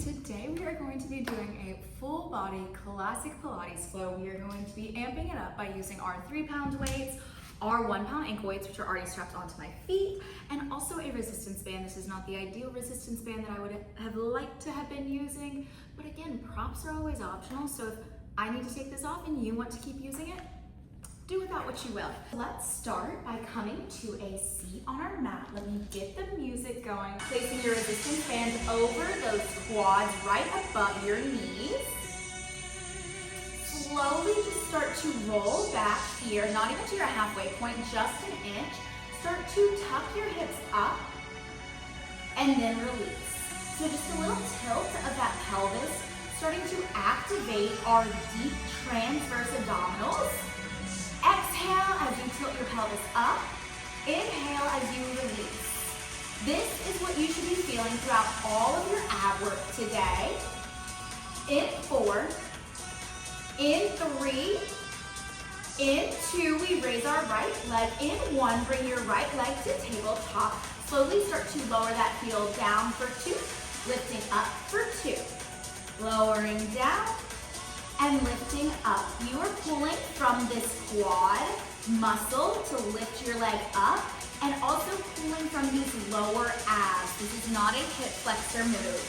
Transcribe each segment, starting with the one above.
Today we are going to be doing a full body classic Pilates flow. We are going to be amping it up by using our 3-pound weights, our 1-pound ankle weights, which are already strapped onto my feet, and also a resistance band. This is not the ideal resistance band that I would have liked to have been using, but again, props are always optional, so if I need to take this off and you want to keep using it, do without what you will. Let's start by coming to a seat on our mat. Let me get the music going. Placing your resistance band over those quads right above your knees. Slowly just start to roll back here, not even to your halfway point, just an inch. Start to tuck your hips up and then release. So just a little tilt of that pelvis, starting to activate our deep transverse abdominals. Exhale as you tilt your pelvis up. Inhale as you release. This is what you should be feeling throughout all of your ab work today. In 4, in 3, in 2, we raise our right leg. In 1, bring your right leg to tabletop. Slowly start to lower that heel down for 2, lifting up for 2, lowering down, and lifting up. You are pulling from this quad muscle to lift your leg up and also pulling from these lower abs. This is not a hip flexor move.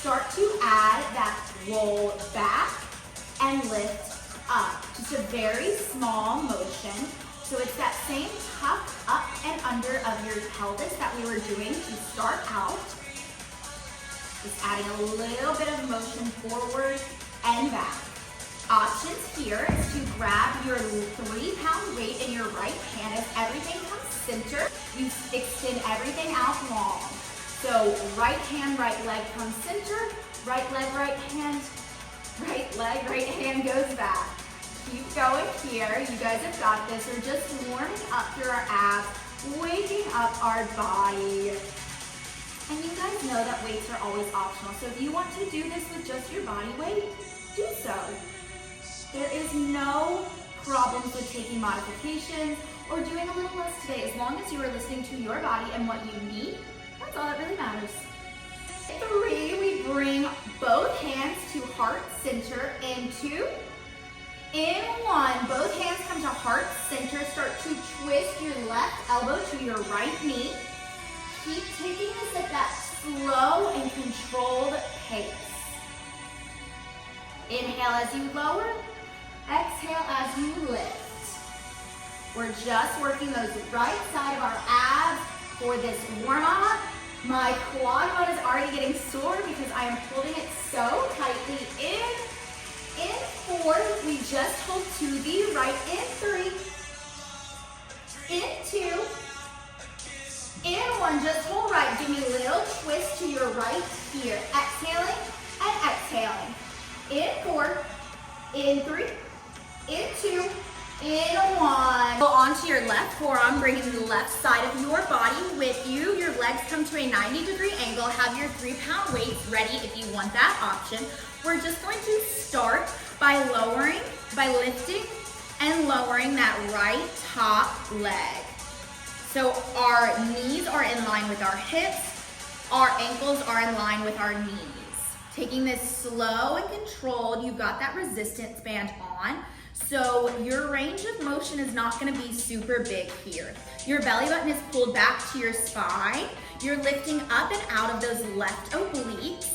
Start to add that roll back and lift up. Just a very small motion. So it's that same tuck up and under of your pelvis that we were doing to start out. Just adding a little bit of motion forward and back. Options here is to grab your 3-pound weight in your right hand as everything comes center. You extend everything out long. So right hand, right leg comes center, right leg, right hand, right leg, right hand goes back. Keep going here. You guys have got this. We're just warming up through our abs, waking up our body. And you guys know that weights are always optional. So if you want to do this with just your body weight, do so. There is no problems with taking modifications or doing a little less today. As long as you are listening to your body and what you need, that's all that really matters. 3, we bring both hands to heart center. In 2, in 1, both hands come to heart center. Start to twist your left elbow to your right knee. Keep taking this at that slow and controlled pace. Inhale as you lower. Exhale as you lift. We're just working those right side of our abs for this warm-up. My quad one is already getting sore because I am holding it so tightly. In 4, we just hold to the right. In 3, in 2, in 1, just hold right. Give me a little twist to your right here. Exhaling and exhaling. In 4, in 3, in 2, in 1. Go onto your left forearm, bringing the left side of your body with you. Your legs come to a 90-degree angle. Have your 3-pound weights ready if you want that option. We're just going to start by lifting and lowering that right top leg. So our knees are in line with our hips. Our ankles are in line with our knees. Taking this slow and controlled, you've got that resistance band on. So your range of motion is not gonna be super big here. Your belly button is pulled back to your spine. You're lifting up and out of those left obliques.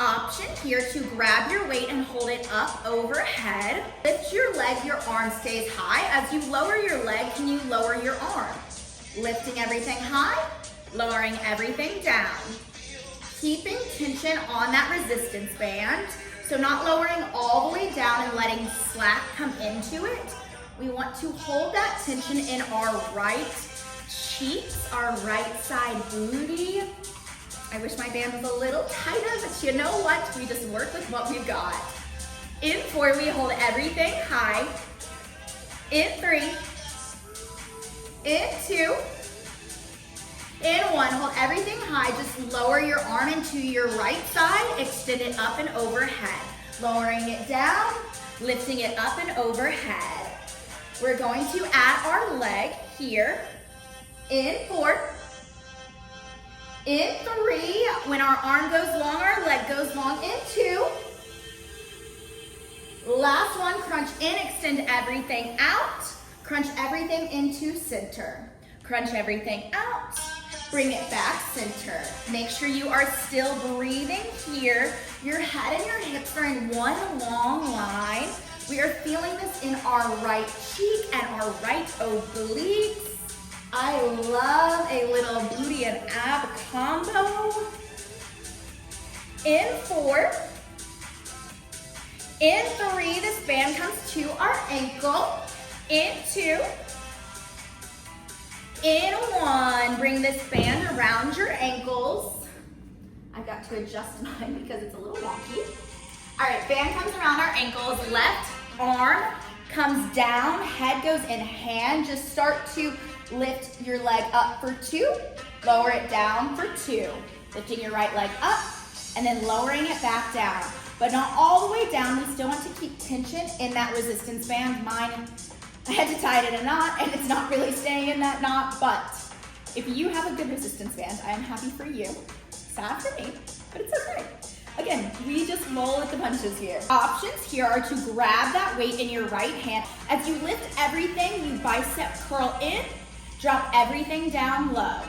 Option here to grab your weight and hold it up overhead. Lift your leg, your arm stays high. As you lower your leg, can you lower your arm? Lifting everything high, lowering everything down. Keeping tension on that resistance band. So not lowering all the way down and letting slack come into it. We want to hold that tension in our right cheeks, our right side booty. I wish my band was a little tighter, but you know what? We just work with what we've got. In 4, we hold everything high. In 3, in 2, in 1, hold everything high. Just lower your arm into your right side, extend it up and overhead. Lowering it down, lifting it up and overhead. We're going to add our leg here. In 4, in 3, when our arm goes longer, leg goes long in 2. Last one, crunch in, extend everything out. Crunch everything into center. Crunch everything out. Bring it back, center. Make sure you are still breathing here. Your head and your hips are in one long line. We are feeling this in our right cheek and our right obliques. I love a little booty and ab combo. In 4. In 3, this band comes to our ankle. In 2. In 1, bring this band around your ankles. I've got to adjust mine because it's a little wonky. All right, band comes around our ankles. Left arm comes down, head goes in hand. Just start to lift your leg up for 2, lower it down for 2. Lifting your right leg up and then lowering it back down. But not all the way down. We still want to keep tension in that resistance band. Mine, I had to tie it in a knot and it's not really staying in that knot, but if you have a good resistance band, I am happy for you. Sad for me, but it's okay. Again, we just roll with the punches here. Options here are to grab that weight in your right hand. As you lift everything, you bicep curl in, drop everything down low.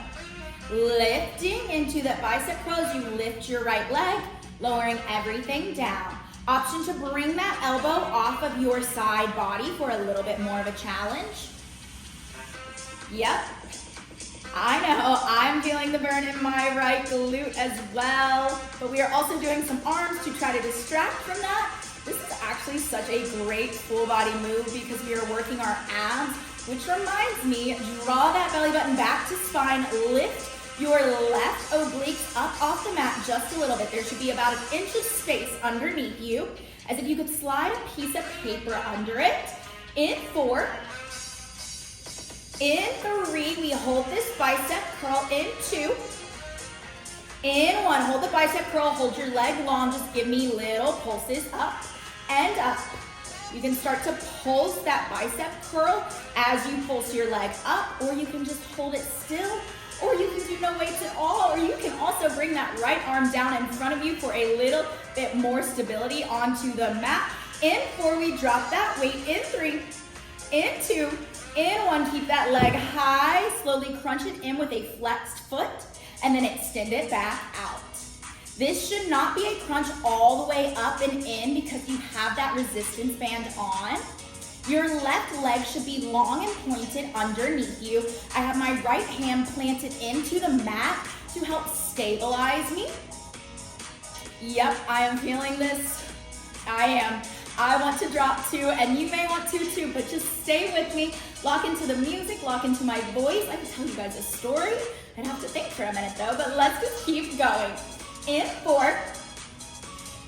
Lifting into that bicep curl as you lift your right leg, lowering everything down. Option to bring that elbow off of your side body for a little bit more of a challenge. Yep, I know, I'm feeling the burn in my right glute as well, but we are also doing some arms to try to distract from that. This is actually such a great full body move because we are working our abs, which reminds me, draw that belly button back to spine, lift your left obliques up off the mat just a little bit. There should be about 1 inch of space underneath you, as if you could slide a piece of paper under it. In 4. In 3, we hold this bicep curl. In 2. In 1, hold the bicep curl, hold your leg long, just give me little pulses up and up. You can start to pulse that bicep curl as you pulse your leg up, or you can just hold it still, or you can do no weights at all, or you can also bring that right arm down in front of you for a little bit more stability onto the mat. In 4, we drop that weight. In 3, in 2, in 1, keep that leg high, slowly crunch it in with a flexed foot, and then extend it back out. This should not be a crunch all the way up and in because you have that resistance band on. Your left leg should be long and pointed underneath you. I have my right hand planted into the mat to help stabilize me. Yep, I am feeling this. I am. I want to drop 2, and you may want to too, but just stay with me. Lock into the music, lock into my voice. I can tell you guys a story. I'd have to think for a minute though, but let's just keep going. In 4,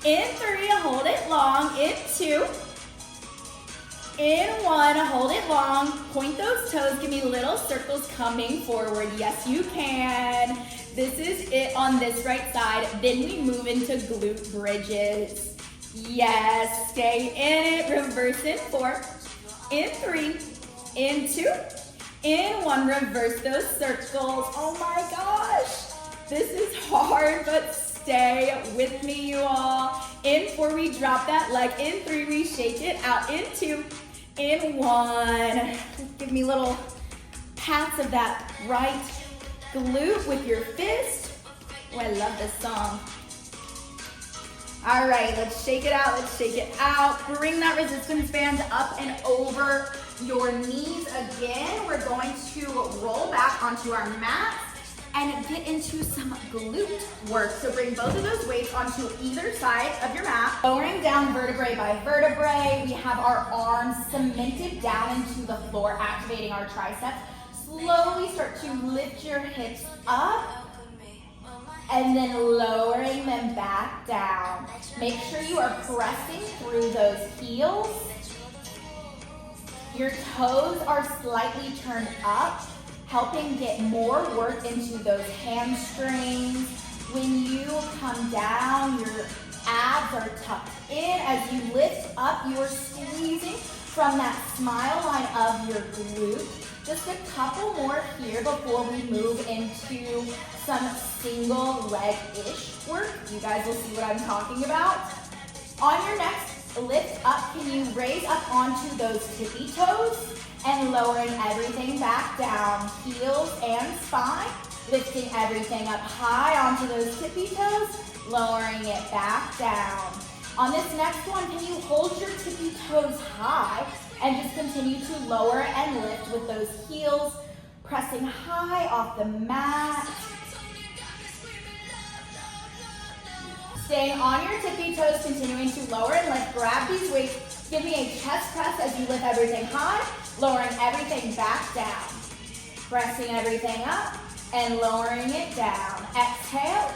in 3, hold it long. In 2, in 1, hold it long. Point those toes, give me little circles coming forward. Yes, you can. This is it on this right side. Then we move into glute bridges. Yes, stay in it. Reverse in 4, in 3, in 2, in 1. Reverse those circles. Oh my gosh. This is hard, but stay with me, you all. In 4, we drop that leg. In 3, we shake it out. In 2, in 1. Give me little pats of that right glute with your fist. Oh, I love this song. All right, let's shake it out, let's shake it out. Bring that resistance band up and over your knees again. We're going to roll back onto our mats and get into some glute work. So bring both of those weights onto either side of your mat. Lowering down vertebrae by vertebrae. We have our arms cemented down into the floor, activating our triceps. Slowly start to lift your hips up and then lowering them back down. Make sure you are pressing through those heels. Your toes are slightly turned up, helping get more work into those hamstrings. When you come down, your abs are tucked in. As you lift up, you are squeezing from that smile line of your glute. Just a couple more here before we move into some single leg-ish work. You guys will see what I'm talking about. On your next lift up, can you raise up onto those tippy toes and lowering everything back down, heels and spine, lifting everything up high onto those tippy toes, lowering it back down. On this next one, can you hold your tippy toes high and just continue to lower and lift with those heels, pressing high off the mat. Staying on your tippy toes, continuing to lower and lift. Grab these weights. Give me a chest press as you lift everything high, lowering everything back down. Pressing everything up and lowering it down. Exhale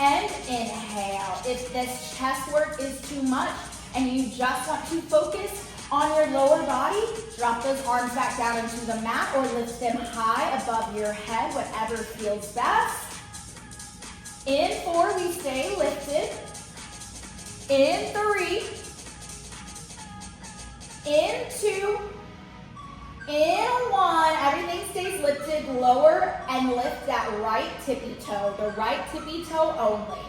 and inhale. If this chest work is too much and you just want to focus on your lower body, drop those arms back down into the mat or lift them high above your head, whatever feels best. In 4, we stay lifted. In 3, in 2, in 1, everything stays lifted. Lower and lift that right tippy toe, the right tippy toe only.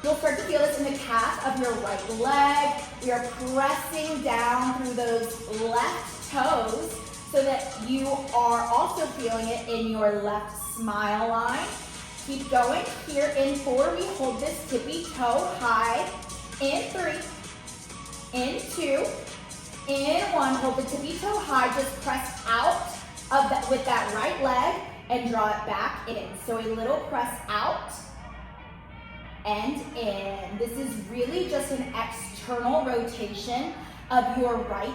You'll start to feel this in the calf of your right leg. We are pressing down through those left toes so that you are also feeling it in your left smile line. Keep going. Here in 4, we hold this tippy toe high. In 3, in 2, in 1, hold the tippy toe high. Just press out of that with that right leg and draw it back in. So a little press out and in. This is really just an external rotation of your right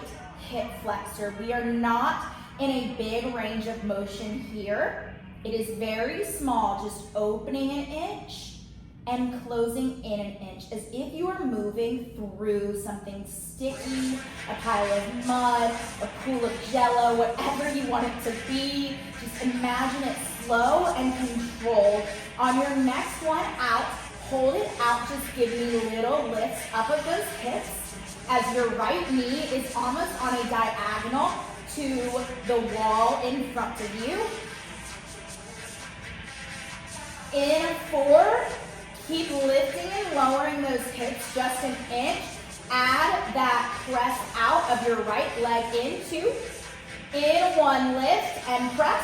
hip flexor. We are not in a big range of motion here. It is very small, just opening an inch and closing in an inch, as if you are moving through something sticky, a pile of mud, a pool of jello, whatever you want it to be. Just imagine it slow and controlled. On your next one out, hold it out, just give me little lifts up of those hips as your right knee is almost on a diagonal to the wall in front of you. In 4, keep lifting and lowering those hips just an inch. Add that press out of your right leg in 2. In 1, lift and press.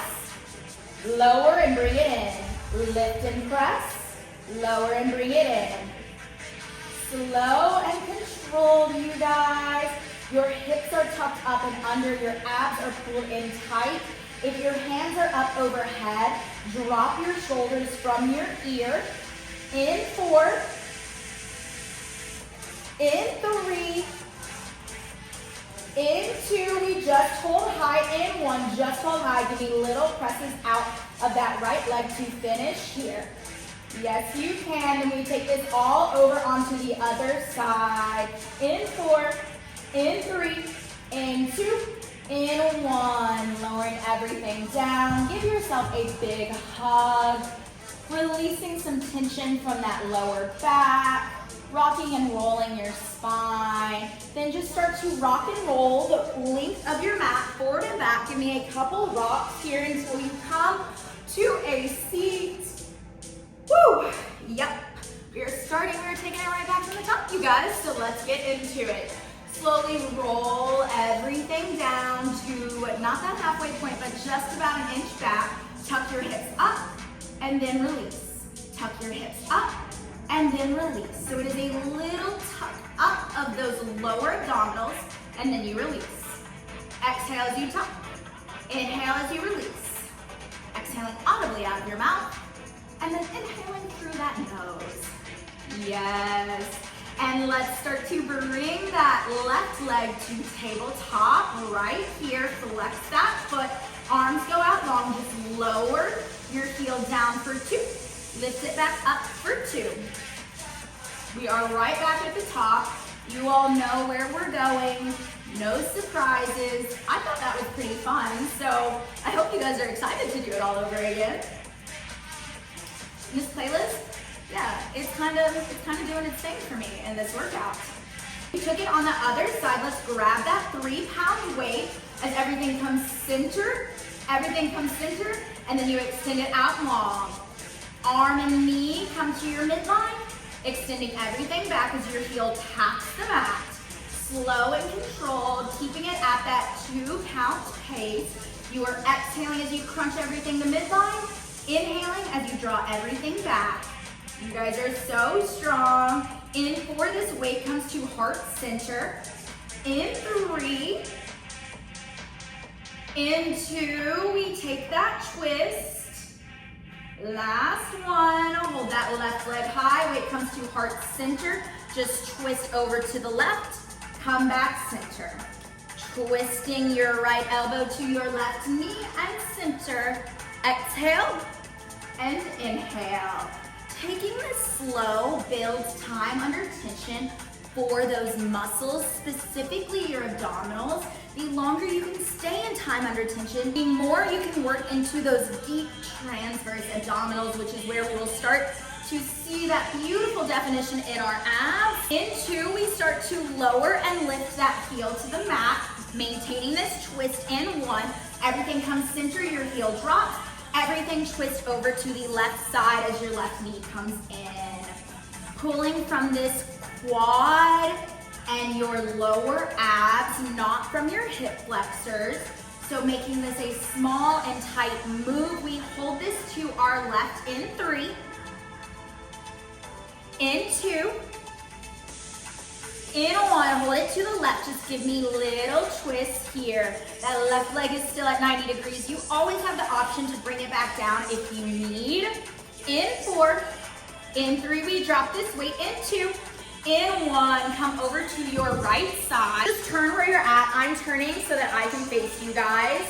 Lower and bring it in. Lift and press. Lower and bring it in. Slow and controlled, you guys. Your hips are tucked up and under. Your abs are pulled in tight. If your hands are up overhead, drop your shoulders from your ear. In 4, in 3, in 2, we just hold high. In 1, just hold high. Give me little presses out of that right leg to finish here. Yes, you can. And we take this all over onto the other side. In 4, in 3, in 2, in 1. Lowering everything down. Give yourself a big hug. Releasing some tension from that lower back. Rocking and rolling your spine. Then just start to rock and roll the length of your mat forward and back. Give me a couple rocks here until you come to a seat. Woo! Yep. We're taking it right back to the top, you guys. So let's get into it. Slowly roll everything down to not that halfway point, but just about an inch back. Tuck your hips up and then release. Tuck your hips up and then release. So it is a little tuck up of those lower abdominals and then you release. Exhale as you tuck. Inhale as you release. Exhaling audibly out of your mouth and then inhaling through that nose. Yes. And let's start to bring that left leg to tabletop right here. Flex that foot. Arms go out long. Just lower your heel down for 2. Lift it back up for 2. We are right back at the top. You all know where we're going. No surprises. I thought that was pretty fun. So I hope you guys are excited to do it all over again. This playlist, yeah, it's kind of doing its thing for me in this workout. We took it on the other side. Let's grab that 3-pound weight. as everything comes center, and then you extend it out long. Arm and knee come to your midline, extending everything back as your heel taps the mat. Slow and controlled, keeping it at that 2 count pace. You are exhaling as you crunch everything to midline, inhaling as you draw everything back. You guys are so strong. In 4, this weight comes to heart center. In 3, in 2, we take that twist. Last one, hold that left leg high, weight comes to heart center. Just twist over to the left, come back center. Twisting your right elbow to your left knee and center. Exhale and inhale. Taking this slow builds time under tension for those muscles, specifically your abdominals. The longer you can stay in time under tension, the more you can work into those deep transverse abdominals, which is where we will start to see that beautiful definition in our abs. In 2, we start to lower and lift that heel to the mat, maintaining this twist in 1. Everything comes center, your heel drops. Everything twist over to the left side as your left knee comes in. Pulling from this quad and your lower abs, not from your hip flexors. So making this a small and tight move. We hold this to our left in 3. In 2. In 1, hold it to the left. Just give me little twists here. That left leg is still at 90 degrees. You always have the option to bring it back down if you need. In 4. In 3, we drop this weight. In 2. In 1, come over to your right side. Just turn where you're at. I'm turning so that I can face you guys.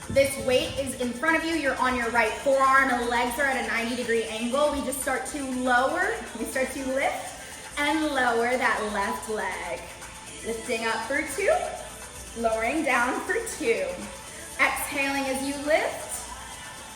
This weight is in front of you. You're on your right forearm and the legs are at a 90-degree angle. We just start to lower. We start to lift and lower that left leg. Lifting up for 2, lowering down for 2. Exhaling as you lift,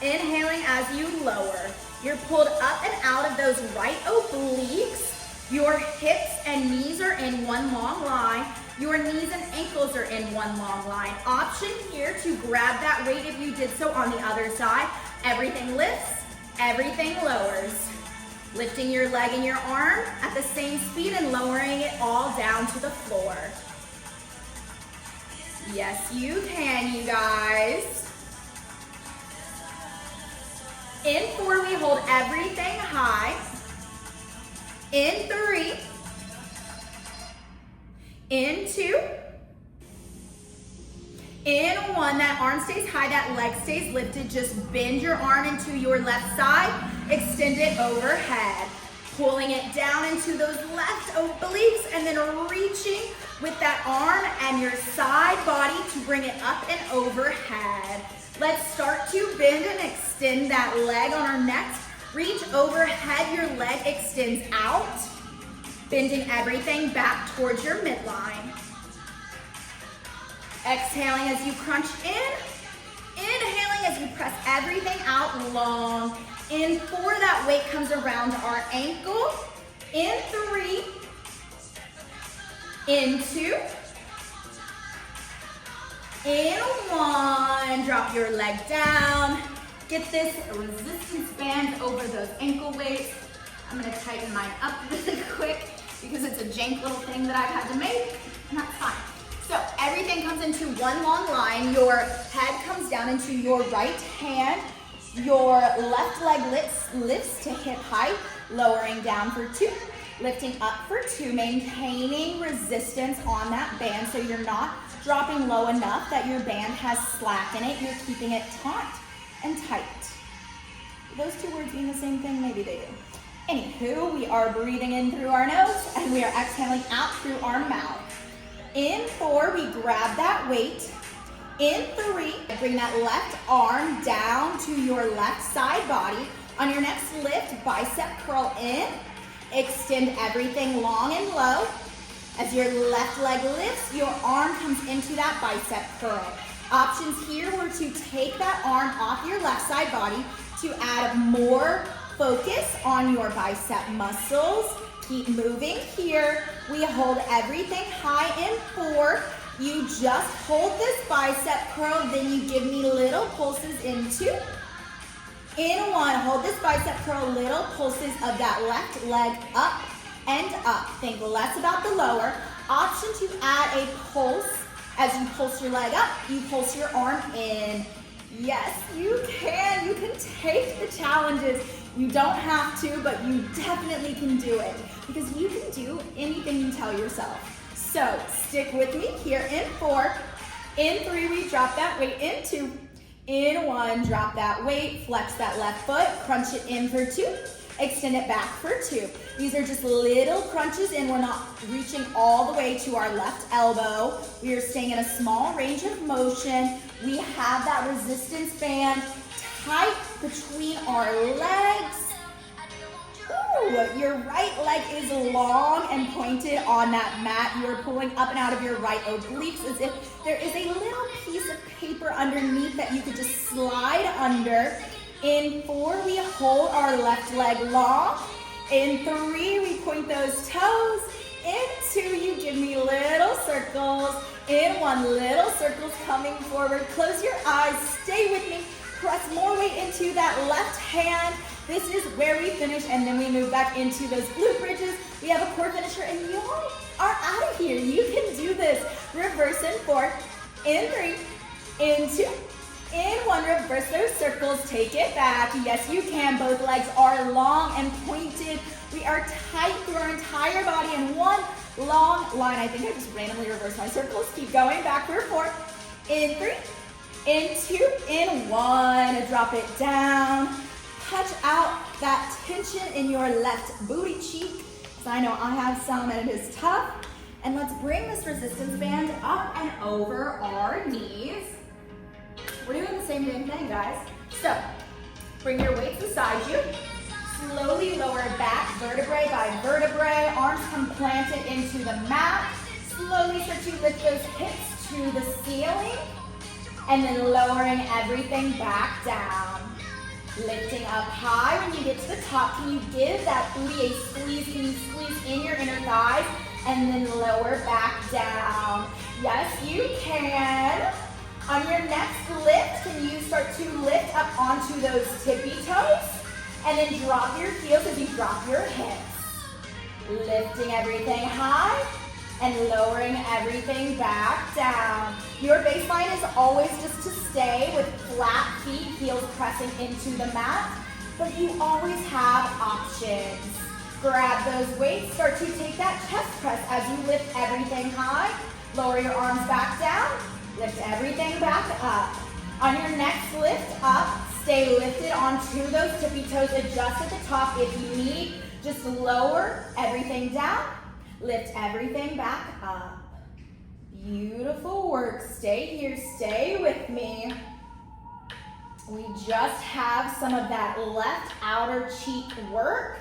inhaling as you lower. You're pulled up and out of those right obliques. Your hips and knees are in one long line. Your knees and ankles are in one long line. Option here to grab that weight if you did so on the other side. Everything lifts, everything lowers. Lifting your leg and your arm at the same speed and lowering it all down to the floor. Yes, you can, you guys. In 4, we hold everything high. In 3. In 2. In 1, that arm stays high, that leg stays lifted. Just bend your arm into your left side, extend it overhead. Pulling it down into those left obliques and then reaching with that arm and your side body to bring it up and overhead. Let's start to bend and extend that leg on our next. Reach overhead, your leg extends out, bending everything back towards your midline. Exhaling as you crunch in, inhaling as you press everything out long. In 4, that weight comes around our ankle. In 3, in 2, in 1, drop your leg down. Get this resistance band over those ankle weights. I'm gonna tighten mine up really quick because it's a jank little thing that I've had to make, and that's fine. So everything comes into one long line. Your head comes down into your right hand. Your left leg lifts to hip height, lowering down for 2, lifting up for 2, maintaining resistance on that band so you're not dropping low enough that your band has slack in it. You're keeping it taut and tight. Those 2 words mean the same thing? Maybe they do. Anywho, we are breathing in through our nose and we are exhaling out through our mouth. In 4, we grab that weight. In 3, bring that left arm down to your left side body. On your next lift, bicep curl in. Extend everything long and low. As your left leg lifts, your arm comes into that bicep curl. Options here were to take that arm off your left side body to add more focus on your bicep muscles. Keep moving here. We hold everything high in 4. you just hold this bicep curl, then you give me little pulses in 2. In 1, hold this bicep curl, little pulses of that left leg up and up. Think less about the lower. Option to add a pulse. As you pulse your leg up, you pulse your arm in. Yes, you can. You can take the challenges. You don't have to, but you definitely can do it because you can do anything you tell yourself. So stick with me here in 4. In 3, we drop that weight in 2. In 1, drop that weight, flex that left foot, crunch it in for 2. Extend it back for 2. These are just little crunches and we're not reaching all the way to our left elbow. We are staying in a small range of motion. We have that resistance band tight between our legs. Ooh, your right leg is long and pointed on that mat. You are pulling up and out of your right obliques as if there is a little piece of paper underneath that you could just slide under. In 4, we hold our left leg long. In 3, we point those toes. In 2, you give me little circles. In 1, little circles coming forward. Close your eyes, stay with me. Press more weight into that left hand. This is where we finish, and then we move back into those glute bridges. We have a core finisher, and you are out of here. You can do this. Reverse in 4, in 3, in 2, in 1. Reverse those circles, take it back. Yes, you can. Both legs are long and pointed. We are tight through our entire body in one long line. I think I just randomly reversed my circles. Keep going, back for 4, in 3, in 2, in 1. Drop it down. Touch out that tension in your left booty cheek, because I know I have some and it is tough. And let's bring this resistance band up and over our knees. We're doing the same thing, guys. So, bring your weights beside you. Slowly lower back, vertebrae by vertebrae. Arms come planted into the mat. Slowly start to lift those hips to the ceiling. And then lowering everything back down. Lifting up high. When you get to the top, can you give that booty a squeeze? Can you squeeze in your inner thighs? And then lower back down. Yes, you can. On your next lift, can you start to lift up onto those tippy toes? And then drop your heels as you drop your hips. Lifting everything high and lowering everything back down. Your baseline is always just to stay with flat feet, heels pressing into the mat, but you always have options. Grab those weights, start to take that chest press as you lift everything high. Lower your arms back down, lift everything back up. On your next lift up, stay lifted onto those tippy toes, adjust at the top if you need. Just lower everything down, lift everything back up. Beautiful work, stay here, stay with me. We just have some of that left outer cheek work.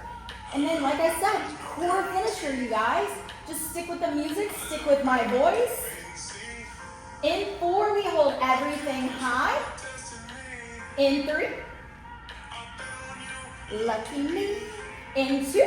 And then, like I said, core finisher, you guys. Just stick with the music, stick with my voice. In 4, we hold everything high. In 3, lucky me. In 2,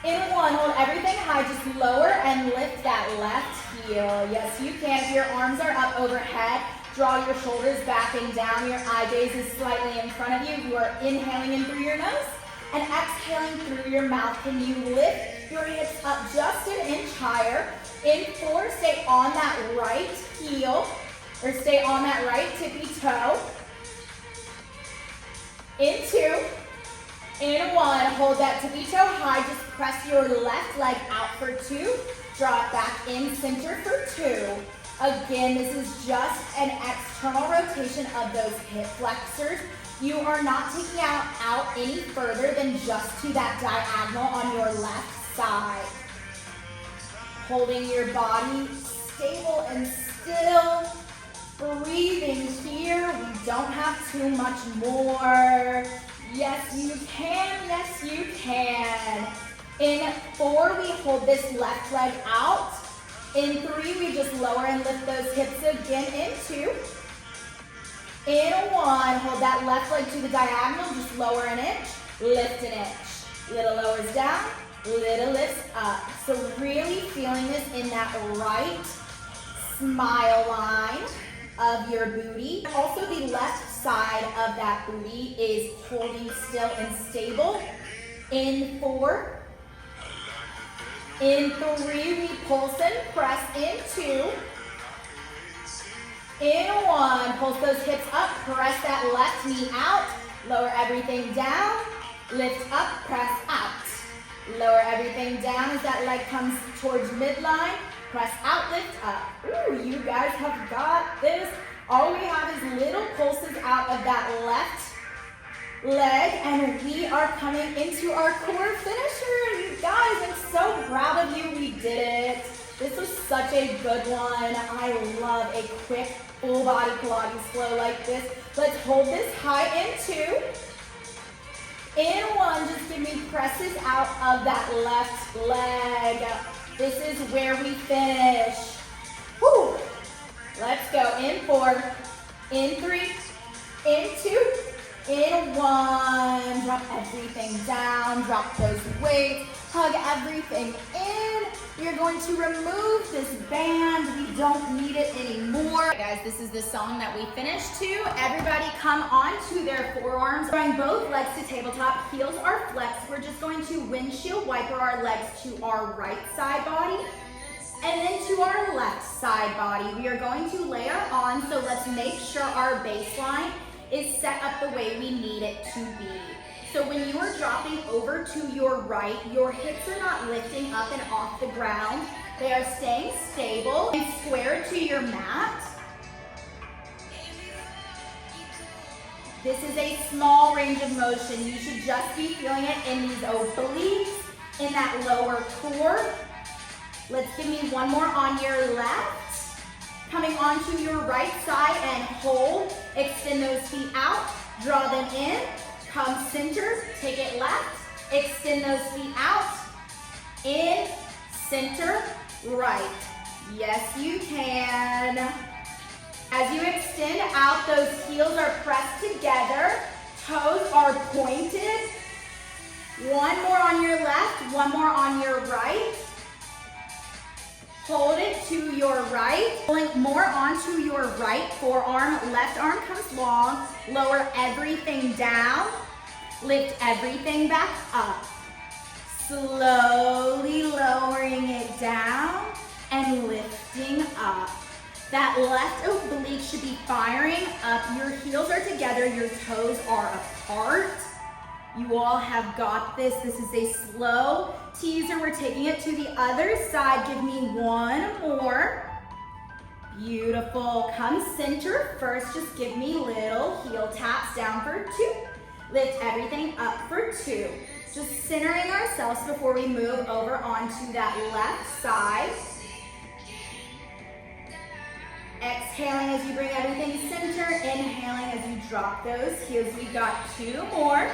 in 1, hold everything high, just lower and lift that left heel. Yes, you can. If your arms are up overhead, draw your shoulders back and down. Your eye gaze is slightly in front of you. You are inhaling in through your nose and exhaling through your mouth. Can you lift your hips up just an inch higher? In 4, stay on that right heel, or stay on that right tippy toe. In 2, in 1, hold that tippy toe high, just press your left leg out for 2, draw it back in center for 2. Again, this is just an external rotation of those hip flexors. You are not taking out any further than just to that diagonal on your left side. Holding your body stable and still, breathing here. We don't have too much more. Yes, you can. Yes, you can. In 4, we hold this left leg out. In 3, we just lower and lift those hips again. In 2. In 1, hold that left leg to the diagonal. Just lower an inch, lift an inch. Little lowers down, little lifts up. So really feeling this in that right smile line of your booty. Also, the left side of that booty is holding still and stable. In 4, in 3, we pulse and press. In 2, in 1, pulse those hips up, press that left knee out, lower everything down, lift up, press out. Lower everything down as that leg comes towards midline, press out, lift up. Ooh, you guys have got this. All we have is little pulses out of that left leg, and we are coming into our core finisher. You guys, I'm so proud of you. We did it. This was such a good one. I love a quick full body Pilates flow like this. Let's hold this high in 2. In 1, just give me presses out of that left leg. This is where we finish. Woo. Let's go. In 4, in 3, in 2, in 1. Drop everything down, drop those weights, hug everything in. You're going to remove this band. We don't need it anymore. Guys, this is the song that we finished to. Everybody come onto their forearms. Bring both legs to tabletop. Heels are flexed. We're just going to windshield wiper our legs to our right side body and then to our left side body. We are going to layer on, so let's make sure our baseline is set up the way we need it to be. So when you are dropping over to your right, your hips are not lifting up and off the ground. They are staying stable and square to your mat. This is a small range of motion. You should just be feeling it in these obliques, in that lower core. Let's give me one more on your left. Coming onto your right side and hold. Extend those feet out, draw them in. Come center, take it left, extend those feet out, in, center, right. Yes, you can. As you extend out, those heels are pressed together, toes are pointed. One more on your left, one more on your right. Hold it to your right, pulling more onto your right forearm, left arm comes long, lower everything down, lift everything back up. Slowly lowering it down and lifting up. That left oblique should be firing up. Your heels are together, your toes are apart. You all have got this. This is a slow teaser. We're taking it to the other side. Give me one more. Beautiful. Come center first. Just give me little heel taps down for 2. Lift everything up for 2. Just centering ourselves before we move over onto that left side. Exhaling as you bring everything center. Inhaling as you drop those heels. We've got 2 more.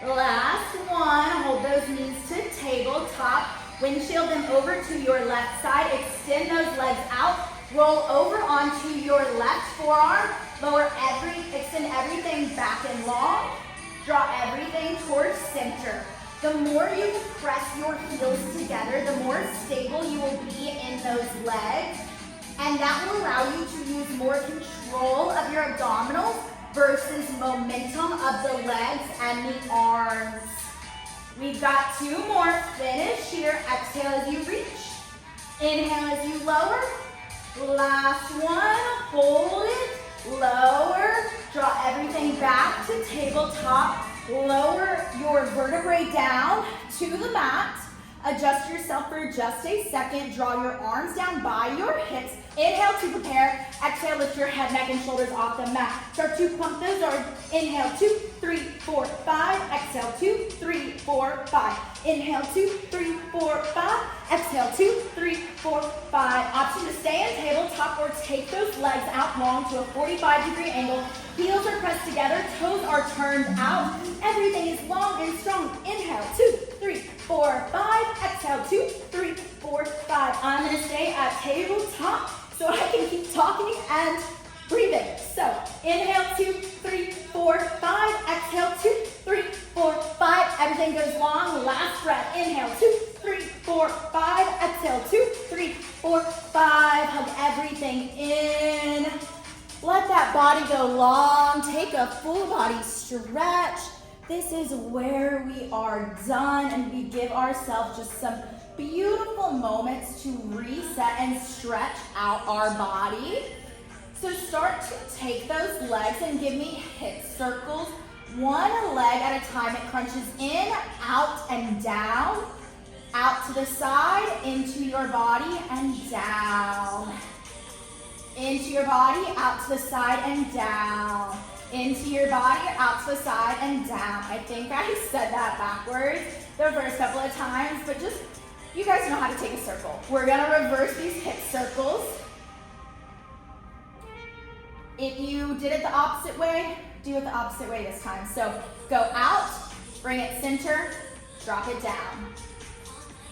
Last one, hold those knees to tabletop, windshield them over to your left side, extend those legs out, roll over onto your left forearm, extend everything back and long, draw everything towards center. The more you press your heels together, the more stable you will be in those legs, and that will allow you to use more control of your abdominals versus momentum of the legs and the arms. We've got 2 more. Finish here. Exhale as you reach. Inhale as you lower. Last one. Hold it. Lower. Draw everything back to tabletop. Lower your vertebrae down to the mat. Adjust yourself for just a second. Draw your arms down by your hips. Inhale to prepare. Exhale, lift your head, neck, and shoulders off the mat. Start to pump those arms. Inhale, 2, 3, 4, 5. Exhale, 2, 3, 4, 5. Inhale, 2, 3, 4, 5. Exhale, 2, 3, 4, 5. Option to stay in tabletop or take those legs out long to a 45-degree angle. Heels are pressed together, toes are turned out. Everything is long and strong. Inhale, 2, 3, 4, 5. Exhale, 2, 3, 4, 5. I'm gonna stay at tabletop so I can keep talking and breathing. So inhale, 2, 3, 4, 5. Exhale, 2, 3, 4, 5. Everything goes long. Last breath. Inhale, 2, 3, 4, 5. Exhale, 2, 3, 4, 5. Hug everything everything in. Let that body go long. Take a full body stretch. This is where we are done, and we give ourselves just some beautiful moments to reset and stretch out our body. So start to take those legs and give me hip circles. One leg at a time. It crunches in, out, and down. Out to the side, into your body, and down. Into your body, out to the side, and down. Into your body, out to the side, and down. I think I said that backwards the first couple of times, but just, you guys know how to take a circle. We're gonna reverse these hip circles. If you did it the opposite way, do it the opposite way this time. So go out, bring it center, drop it down.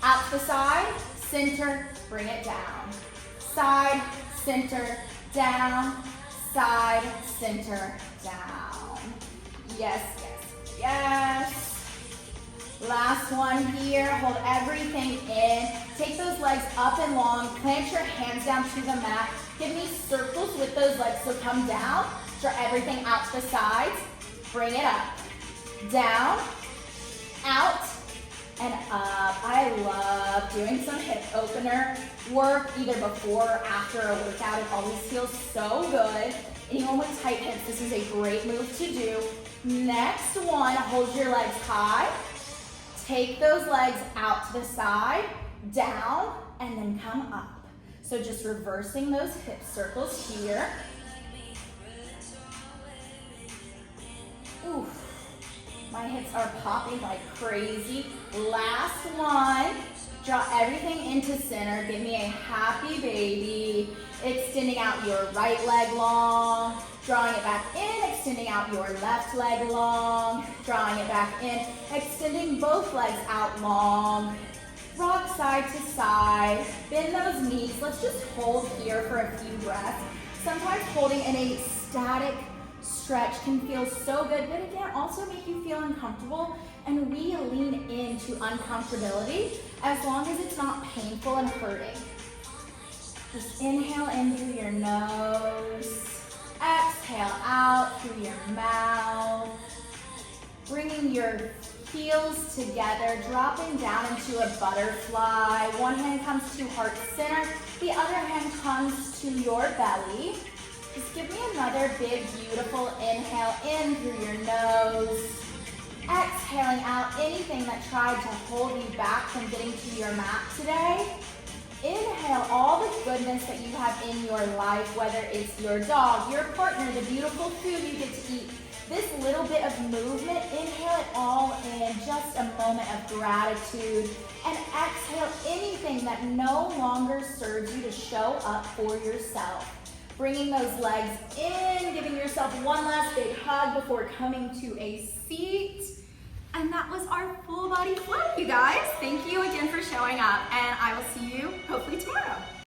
Out to the side, center, bring it down. Side, center, down. Side, center, down. Yes, yes, yes. Last one here. Hold everything in. Take those legs up and long. Plant your hands down to the mat. Give me circles with those legs. So come down. Draw everything out to the sides. Bring it up. Down. Out. And up. I love doing some hip opener work either before or after a workout. It always feels so good. Anyone with tight hips, this is a great move to do. Next one, hold your legs high. Take those legs out to the side, down, and then come up. So just reversing those hip circles here. Oof. My hips are popping like crazy. Last one. Draw everything into center. Give me a happy baby. Extending out your right leg long. Drawing it back in. Extending out your left leg long. Drawing it back in. Extending both legs out long. Rock side to side. Bend those knees. Let's just hold here for a few breaths. Sometimes holding in a static stretch can feel so good, but it can also make you feel uncomfortable, and we lean into uncomfortability as long as it's not painful and hurting. Just inhale in through your nose, exhale out through your mouth, bringing your heels together, dropping down into a butterfly. One hand comes to heart center, the other hand comes to your belly. Just give me another big, beautiful inhale in through your nose. Exhaling out anything that tried to hold you back from getting to your mat today. Inhale all the goodness that you have in your life, whether it's your dog, your partner, the beautiful food you get to eat. This little bit of movement, inhale it all in, just a moment of gratitude. And exhale anything that no longer serves you to show up for yourself. Bringing those legs in, giving yourself one last big hug before coming to a seat. And that was our full body flow, you guys. Thank you again for showing up, and I will see you hopefully tomorrow.